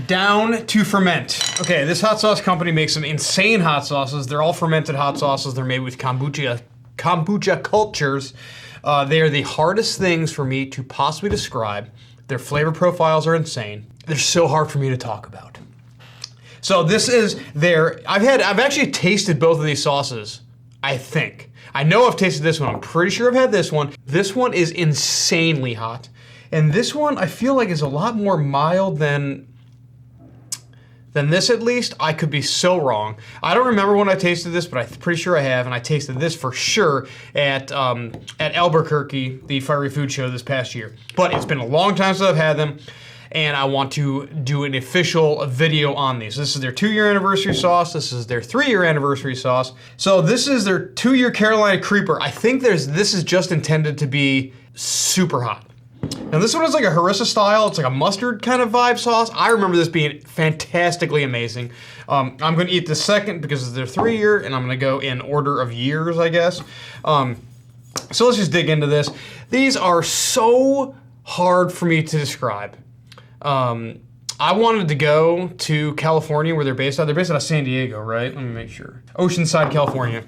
Down to ferment. Okay, this hot sauce company makes some insane hot sauces. They're all fermented hot sauces. They're made with kombucha cultures. They are the hardest things for me to possibly describe. Their flavor profiles are insane. They're so hard for me to talk about. So this is their, I've actually tasted both of these sauces, I think. I know I've tasted this one. I'm pretty sure I've had this one. This one is insanely hot. And this one I feel like is a lot more mild than this, at least. I could be so wrong. I don't remember when I tasted this, but I'm pretty sure I have, and I tasted this for sure at Albuquerque, the Fiery Food Show this past year. But it's been a long time since I've had them, and I want to do an official video on these. This is their 2-year anniversary sauce. This is their 3-year anniversary sauce. So this is their 2-year Carolina Creeper. I think this is just intended to be super hot. Now this one is like a harissa style. It's like a mustard kind of vibe sauce. I remember this being fantastically amazing. I'm gonna eat the second because they're 3-year, and I'm gonna go in order of years, I guess. So let's just dig into this. These are so hard for me to describe. I wanted to go to California where they're based out. They're based out of San Diego, right? Let me make sure. Oceanside, California.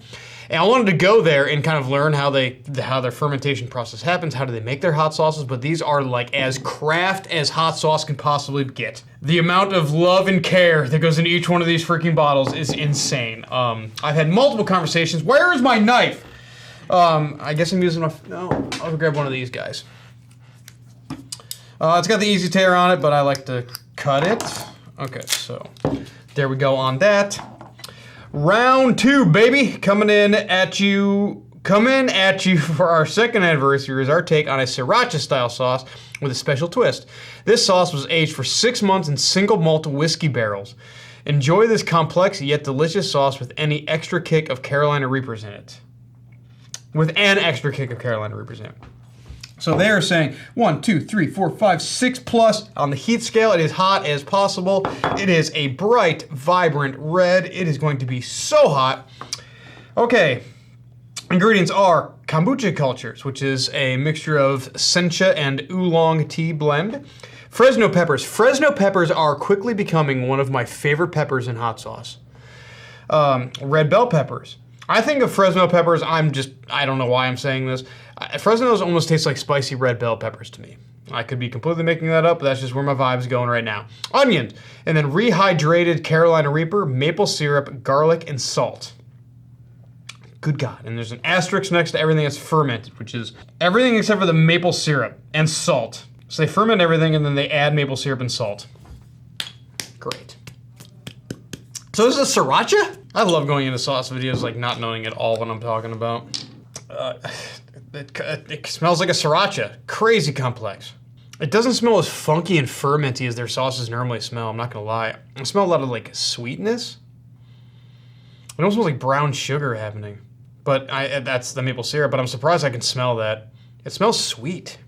And I wanted to go there and kind of learn how their fermentation process happens, how do they make their hot sauces, but these are like as craft as hot sauce can possibly get. The amount of love and care that goes into each one of these freaking bottles is insane. I've had multiple conversations. Where is my knife? I guess I'm using no, I'll grab one of these guys. It's got the easy tear on it, but I like to cut it. Okay, so there we go on that. Round 2, baby, coming at you for our second anniversary is our take on a sriracha style sauce with a special twist. This sauce was aged for 6 months in single malt whiskey barrels. Enjoy this complex yet delicious sauce with any extra kick of Carolina Reapers in it. With an extra kick of Carolina Reapers in it. So they are saying 1, 2, 3, 4, 5, 6 plus on the heat scale. It is hot as possible. It is a bright, vibrant red. It is going to be so hot. Okay, ingredients are kombucha cultures, which is a mixture of sencha and oolong tea blend. Fresno peppers. Fresno peppers are quickly becoming one of my favorite peppers in hot sauce. Red bell peppers. I think of Fresno peppers, I don't know why I'm saying this. Fresno's almost tastes like spicy red bell peppers to me. I could be completely making that up, but that's just where my vibe's going right now. Onions, and then rehydrated Carolina Reaper, maple syrup, garlic, and salt. Good God, and there's an asterisk next to everything that's fermented, which is everything except for the maple syrup and salt. So they ferment everything and then they add maple syrup and salt. Great. So this is a sriracha? I love going into sauce videos like not knowing at all what I'm talking about. It smells like a sriracha. Crazy complex. It doesn't smell as funky and fermenty as their sauces normally smell, I'm not gonna lie. I smell a lot of like sweetness. It almost smells like brown sugar happening. But that's the maple syrup, but I'm surprised I can smell that. It smells sweet.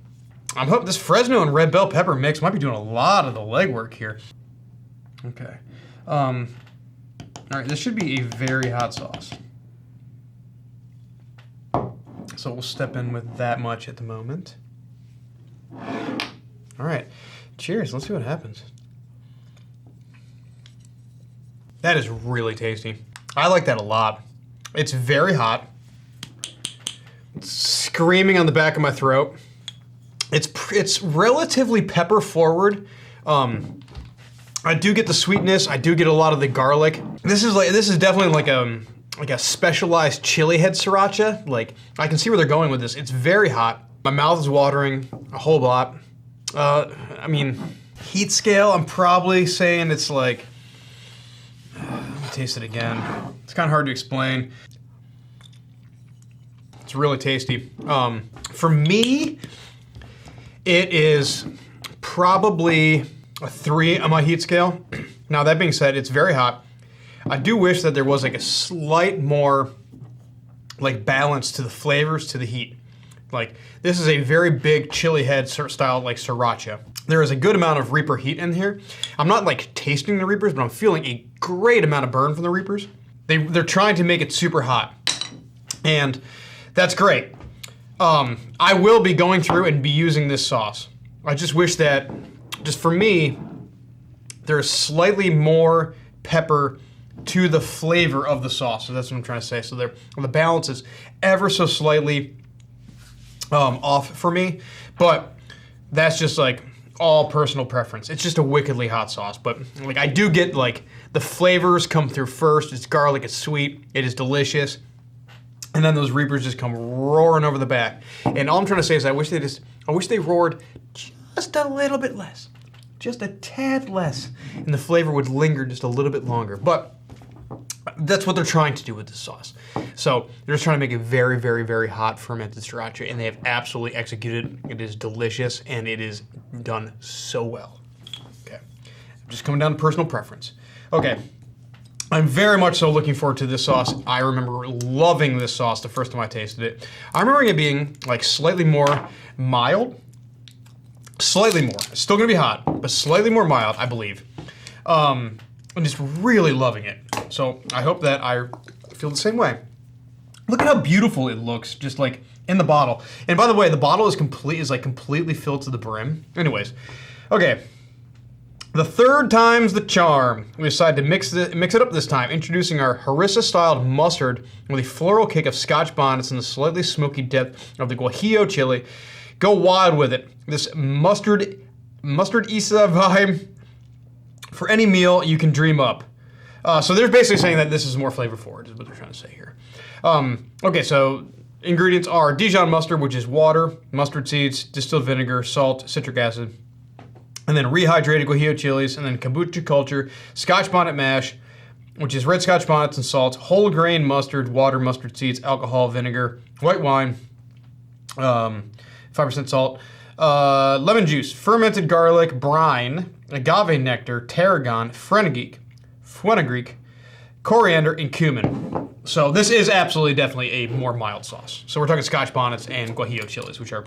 I'm hoping this Fresno and red bell pepper mix might be doing a lot of the legwork here. Okay. All right, this should be a very hot sauce. So we'll step in with that much at the moment. All right, cheers, let's see what happens. That is really tasty. I like that a lot. It's very hot. It's screaming on the back of my throat. It's relatively pepper forward. I do get the sweetness. I do get a lot of the garlic. This is definitely like a specialized chili head sriracha. Like I can see where they're going with this. It's very hot. My mouth is watering a whole lot. I mean, heat scale. I'm probably saying it's like. Let me taste it again. It's kind of hard to explain. It's really tasty. For me, it is probably a 3 on my heat scale. Now that being said, it's very hot. I do wish that there was like a slight more like balance to the flavors to the heat. Like this is a very big chili head style like sriracha. There is a good amount of Reaper heat in here. I'm not like tasting the Reapers, but I'm feeling a great amount of burn from the Reapers. They're trying to make it super hot, and that's great. I will be going through and be using this sauce. I just wish that, just for me, there's slightly more pepper to the flavor of the sauce. So that's what I'm trying to say. So the balance is ever so slightly off for me, but that's just like all personal preference. It's just a wickedly hot sauce, but like I do get like the flavors come through first. It's garlic, it's sweet, it is delicious. And then those Reapers just come roaring over the back. And all I'm trying to say is I wish they roared just a little bit less. Just a tad less. And the flavor would linger just a little bit longer. But that's what they're trying to do with this sauce. So they're just trying to make a very, very, very hot fermented sriracha, and they have absolutely executed. It is delicious, and it is done so well. Okay, just coming down to personal preference. Okay, I'm very much so looking forward to this sauce. I remember loving this sauce the first time I tasted it. I remember it being like slightly more mild. Slightly more. It's still gonna be hot, but slightly more mild, I believe. I'm just really loving it. So I hope that I feel the same way. Look at how beautiful it looks, just like in the bottle. And by the way, the bottle is completely filled to the brim. Anyways, okay. The third time's the charm. We decided to mix it up this time, introducing our harissa-styled mustard with a floral kick of Scotch bonnets and the slightly smoky depth of the Guajillo chili. Go wild with it. This mustard isa vibe for any meal you can dream up. So they're basically saying that this is more flavor forward, is what they're trying to say here. Okay, so ingredients are Dijon mustard, which is water, mustard seeds, distilled vinegar, salt, citric acid, and then rehydrated Guajillo chilies, and then kombucha culture, Scotch bonnet mash, which is red Scotch bonnets and salt, whole grain mustard, water, mustard seeds, alcohol, vinegar, white wine, 5% salt, lemon juice, fermented garlic, brine, agave nectar, tarragon, fenugreek, coriander, and cumin. So this is absolutely definitely a more mild sauce. So we're talking Scotch bonnets and Guajillo chilies, which are,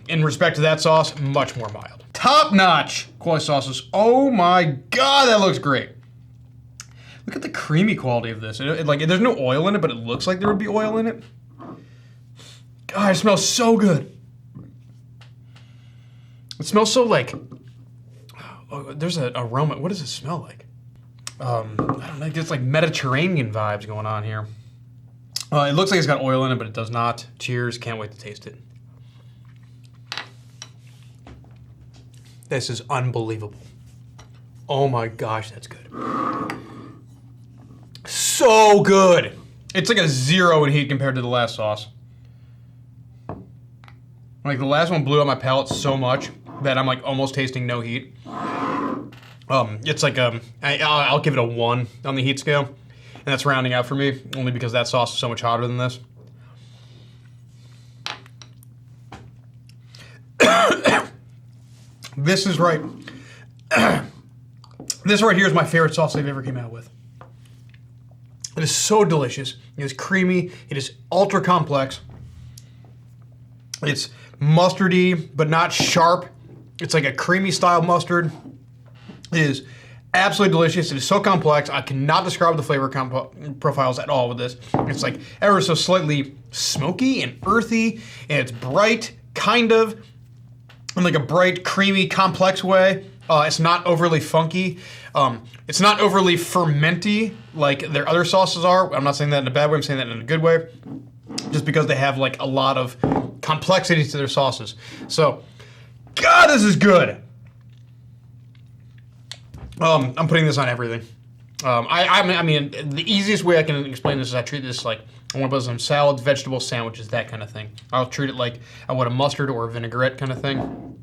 in respect to that sauce, much more mild. Top-notch quality sauces. Oh my God, that looks great. Look at the creamy quality of this. Like, there's no oil in it, but it looks like there would be oil in it. God, it smells so good. It smells so like, oh, there's an aroma. What does it smell like? I don't know, it's like Mediterranean vibes going on here. It looks like it's got oil in it, but it does not. Cheers, can't wait to taste it. This is unbelievable. Oh my gosh, that's good. So good. It's like a 0 in heat compared to the last sauce. Like the last one blew out my palate so much that I'm like almost tasting no heat. It's like I'll give it a 1 on the heat scale, and that's rounding out for me only because that sauce is so much hotter than this. This is right. This right here is my favorite sauce they've ever came out with. It is so delicious. It is creamy. It is ultra complex. It's mustardy, but not sharp. It's like a creamy style mustard. It is absolutely delicious. It is so complex. I cannot describe the flavor profiles at all with this. It's like ever so slightly smoky and earthy, and it's bright, kind of, in like a bright, creamy, complex way. It's not overly funky. It's not overly fermenty like their other sauces are. I'm not saying that in a bad way. I'm saying that in a good way. Just because they have like a lot of complexity to their sauces. So, God, this is good. I'm putting this on everything. I mean, the easiest way I can explain this is I treat this like I want to put some salads, vegetables, sandwiches, that kind of thing. I'll treat it like I would a mustard or a vinaigrette kind of thing,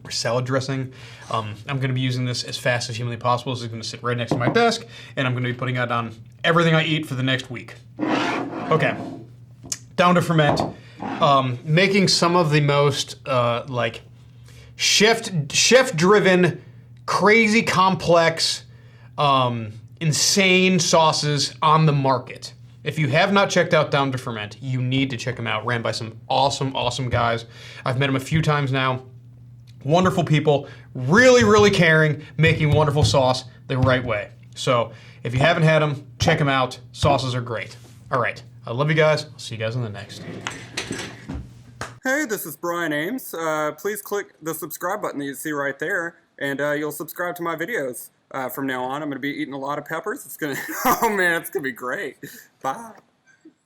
or salad dressing. I'm going to be using this as fast as humanly possible. This is going to sit right next to my desk, and I'm going to be putting it on everything I eat for the next week. Okay, down to ferment. Making some of the most like chef-driven, crazy complex, insane sauces on the market. If you have not checked out Down to Ferment, you need to check them out. Ran by some awesome, awesome guys. I've met them a few times now. Wonderful people, really, really caring, making wonderful sauce the right way. So if you haven't had them, check them out. Sauces are great. All right, I love you guys. I'll see you guys on the next. Hey, this is Brian Ames. Please click the subscribe button that you see right there. and you'll subscribe to my videos. From now on, I'm going to be eating a lot of peppers. It's going to, oh man, it's going to be great. Bye.